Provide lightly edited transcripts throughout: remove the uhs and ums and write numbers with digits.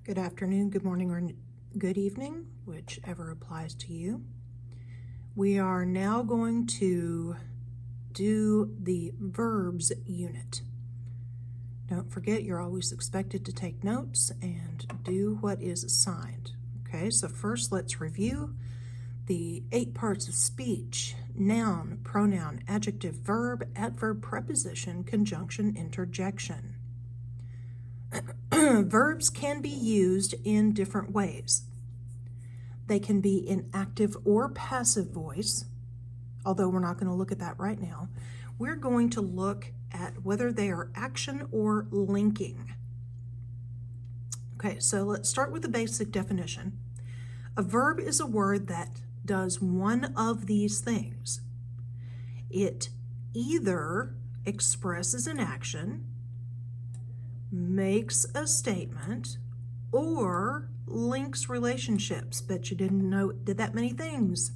Good afternoon, good morning, or good evening, whichever applies to you. We are now going to do the verbs unit. Don't forget, you're always expected to take notes and do what is assigned. Okay, so first let's review the 8 parts of speech: noun, pronoun, adjective, verb, adverb, preposition, conjunction, interjection. Verbs can be used in different ways. They can be in active or passive voice, although we're not going to look at that right now. We're going to look at whether they are action or linking. Okay, so let's start with the basic definition. A verb is a word that does one of these things. It either expresses an action, makes a statement, or links relationships. Bet you didn't know it did that many things.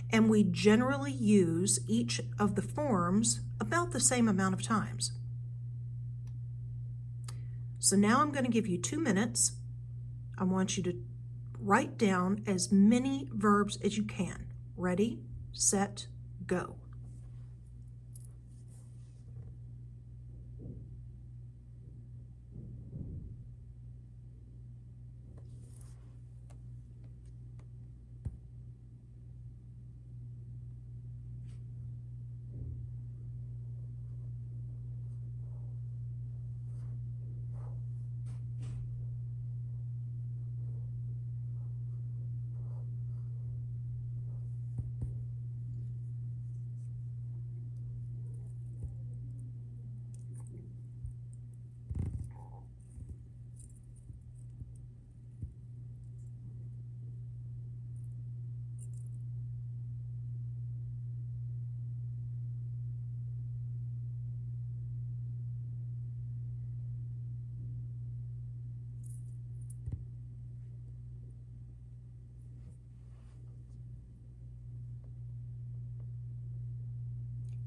And we generally use each of the forms about the same amount of times. So now I'm going to give you 2 minutes. I want you to write down as many verbs as you can. Ready, set, go.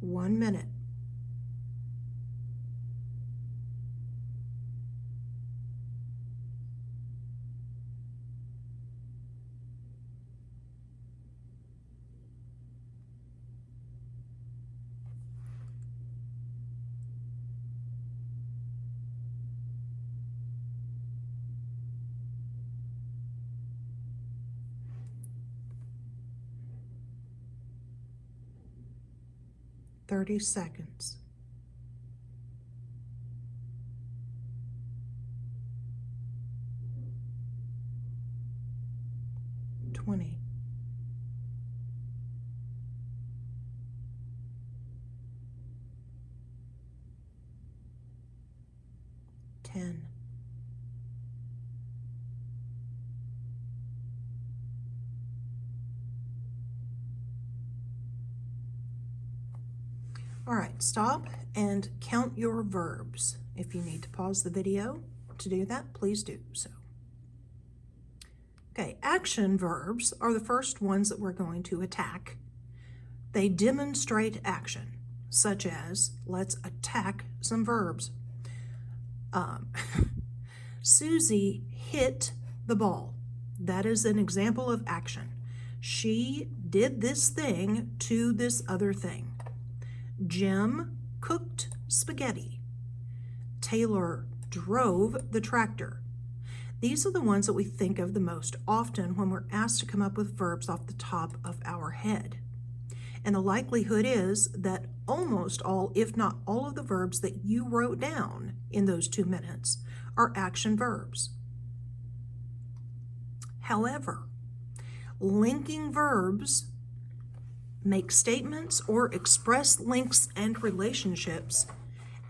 One minute. Thirty seconds. $20. 10. 'All right, stop and count your verbs. If you need to pause the video to do that, please do so. Okay, action verbs are the first ones that we're going to attack. They demonstrate action, such as, let's attack some verbs. Susie hit the ball. That is an example of action. She did this thing to this other thing. Jim cooked spaghetti. Taylor drove the tractor. These are the ones that we think of the most often when we're asked to come up with verbs off the top of our head. And the likelihood is that almost all, if not all, of the verbs that you wrote down in those 2 minutes are action verbs. However, linking verbs make statements or express links and relationships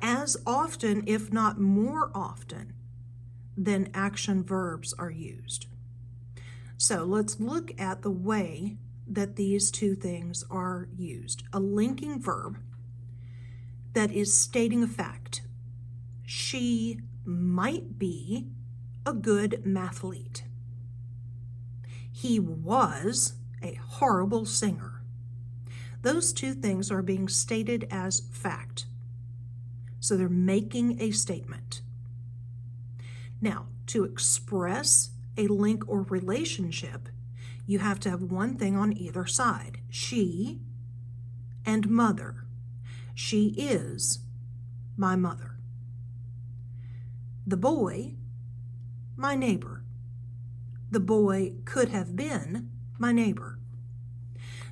as often, if not more often, than action verbs are used. So let's look at the way that these two things are used. A linking verb that is stating a fact. She might be a good mathlete. He was a horrible singer. Those two things are being stated as fact. So they're making a statement. Now, to express a link or relationship, you have to have one thing on either side. She and mother. She is my mother. The boy, my neighbor. The boy could have been my neighbor.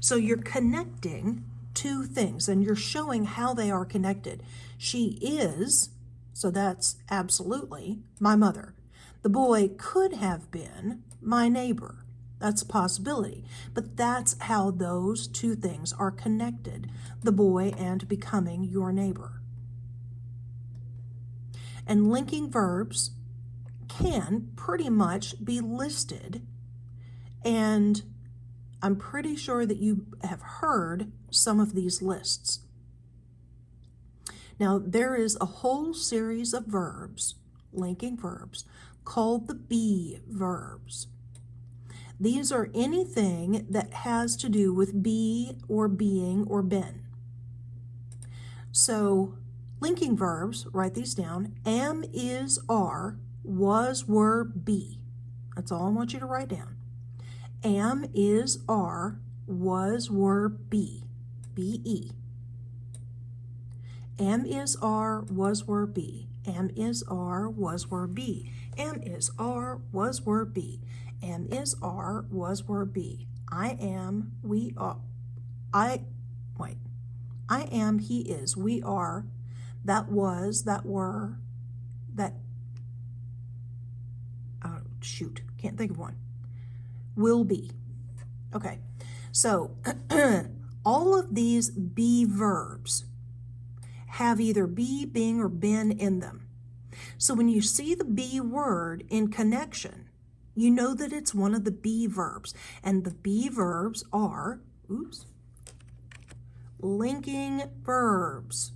So you're connecting two things and you're showing how they are connected. She is, so that's absolutely my mother. The boy could have been my neighbor. That's a possibility. But that's how those two things are connected, the boy and becoming your neighbor. And linking verbs can pretty much be listed, and I'm pretty sure that you have heard some of these lists. Now, there is a whole series of verbs, linking verbs, called the be verbs. These are anything that has to do with be or being or been. So, linking verbs, write these down: am, is, are, was, were, be. That's all I want you to write down. Am, is, are, was, were, be. B-E. Am, is, are, was, were, be. Am, is, are, was, were, be. Am, is, are, was, were, be. Am, is, are, was, were, be. I am, we are. I am, he is, we are, that was, that were, that, can't think of one, will be. Okay, so all of these be verbs have either be, being, or been in them. So when you see the be word in connection, you know that it's one of the be verbs. And the be verbs are, linking verbs.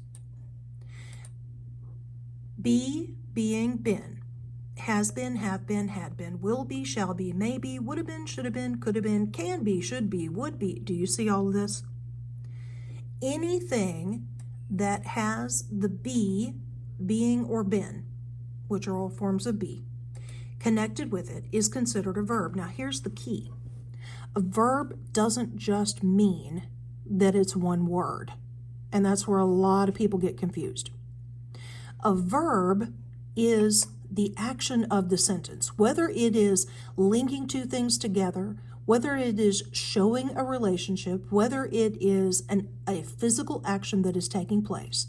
Be, being, been, has been, have been, had been, will be, shall be, may be, would have been, should have been, could have been, can be, should be, would be. Do you see all of this? Anything that has the be, being, or been, which are all forms of be, connected with it is considered a verb. Now here's the key. A verb doesn't just mean that it's one word, and that's where a lot of people get confused. A verb is the action of the sentence, whether it is linking two things together, whether it is showing a relationship, whether it is a physical action that is taking place.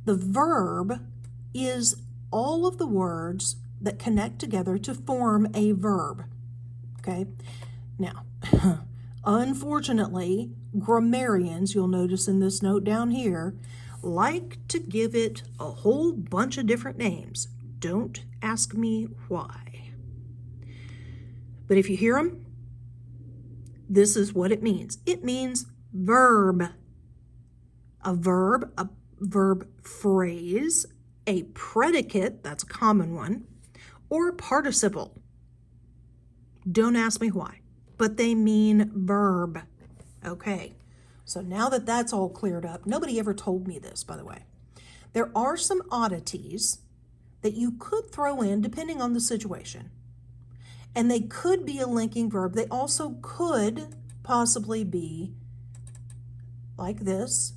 The verb is all of the words that connect together to form a verb. Okay? Now, unfortunately, grammarians, you'll notice in this note down here, like to give it a whole bunch of different names. Don't ask me why. But if you hear them, this is what it means. It means verb. A verb phrase, a predicate, that's a common one, or a participle. Don't ask me why, but they mean verb. Okay, so now that that's all cleared up, nobody ever told me this, by the way. There are some oddities that you could throw in depending on the situation. And they could be a linking verb. They also could possibly be like this,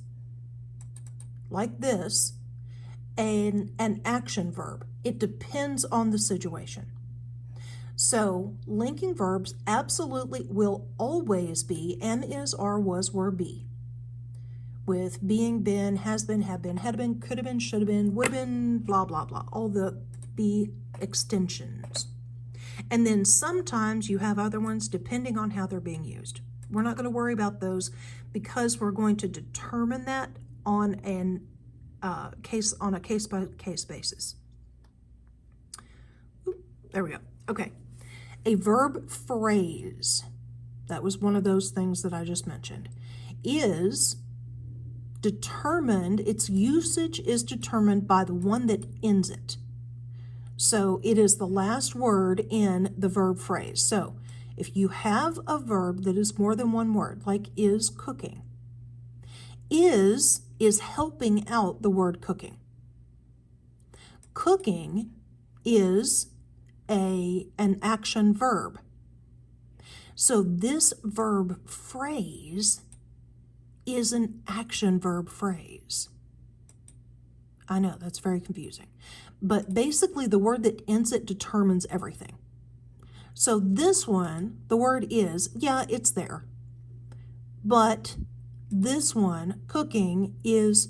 an action verb. It depends on the situation. So linking verbs absolutely will always be am, is, are, was, were, be. With being, been, has been, have been, had been, could have been, should have been, would have been, blah, blah, blah. All the be extensions. And then sometimes you have other ones depending on how they're being used. We're not going to worry about those because we're going to determine that on a case-by-case basis. There we go. Okay. A verb phrase, that was one of those things that I just mentioned, is determined, its usage is determined by the one that ends it. So it is the last word in the verb phrase. So if you have a verb that is more than one word, like is cooking, is helping out the word cooking. Cooking is an action verb. So this verb phrase is an action verb phrase. I know, that's very confusing. But basically, the word that ends it determines everything. So this one, the word is, yeah, it's there. But this one, cooking, is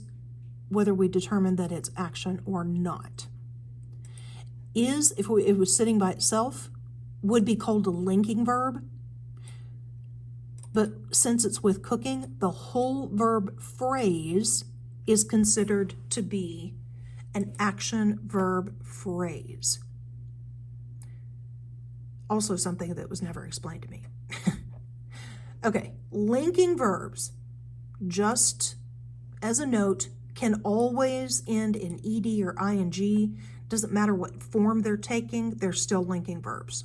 whether we determine that it's action or not. Is, if it was sitting by itself, would be called a linking verb. But since it's with cooking, the whole verb phrase is considered to be an action verb phrase. Also something that was never explained to me. Okay, linking verbs, just as a note, can always end in ed or ing. Doesn't matter what form they're taking, they're still linking verbs.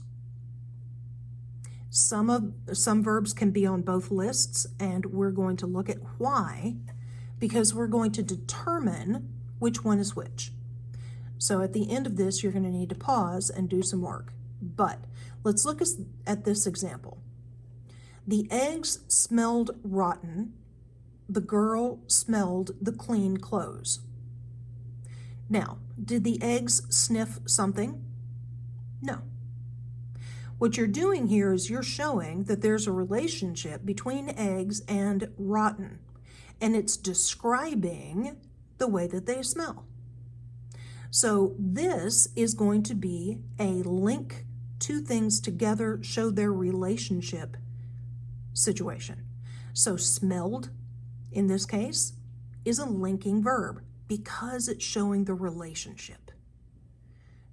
Some verbs can be on both lists, and we're going to look at why, because we're going to determine which one is which. So at the end of this, you're going to need to pause and do some work. But let's look at this example. The eggs smelled rotten. The girl smelled the clean clothes. Now, did the eggs sniff something? No. What you're doing here is you're showing that there's a relationship between eggs and rotten, and it's describing the way that they smell. So this is going to be a link two things together, show their relationship situation. So smelled, in this case, is a linking verb because it's showing the relationship.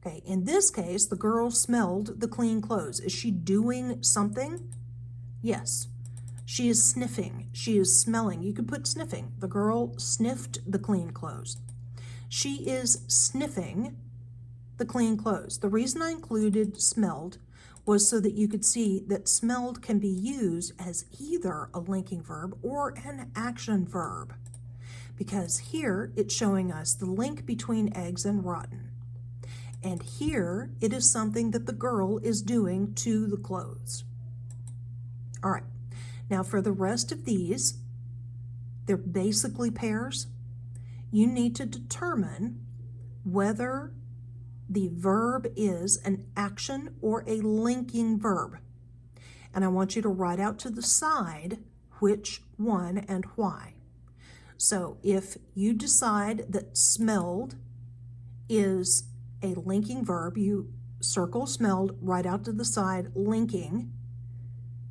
Okay, in this case, the girl smelled the clean clothes. Is she doing something? Yes. She is sniffing. She is smelling. You could put sniffing. The girl sniffed the clean clothes. She is sniffing the clean clothes. The reason I included smelled was so that you could see that smelled can be used as either a linking verb or an action verb, because here it's showing us the link between eggs and rotten. And here it is something that the girl is doing to the clothes. All right, now for the rest of these, they're basically pairs. You need to determine whether the verb is an action or a linking verb. And I want you to write out to the side which one and why. So if you decide that smelled is a linking verb, you circle smelled, write out to the side linking,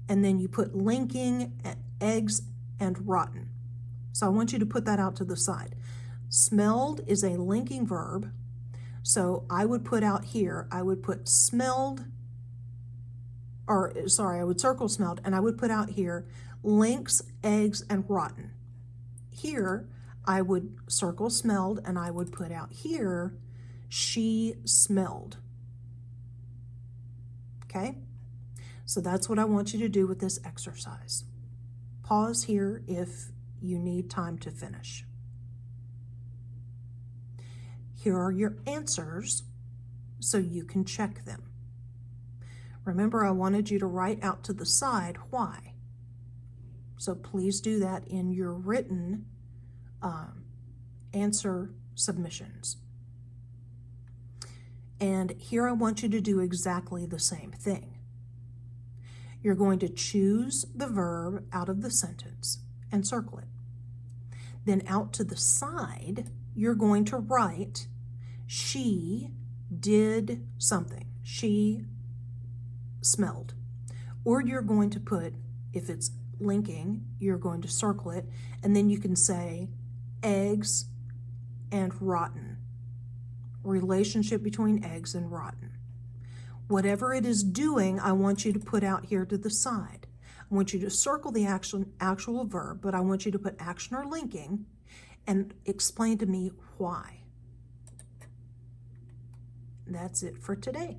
and then you put linking, eggs, and rotten. So I want you to put that out to the side. Smelled is a linking verb, so I would put out here, I would put smelled, I would circle smelled, and I would put out here links, eggs, and rotten. Here, I would circle smelled, and I would put out here she smelled. Okay? So that's what I want you to do with this exercise. Pause here if you need time to finish. Here are your answers so you can check them. Remember, I wanted you to write out to the side why. So please do that in your written answer submissions. And here I want you to do exactly the same thing. You're going to choose the verb out of the sentence and circle it. Then out to the side, you're going to write, she did something. She smelled. Or you're going to put, if it's linking, you're going to circle it, and then you can say eggs and rotten. Relationship between eggs and rotten. Whatever it is doing, I want you to put out here to the side. I want you to circle the actual verb, but I want you to put action or linking and explain to me why. That's it for today.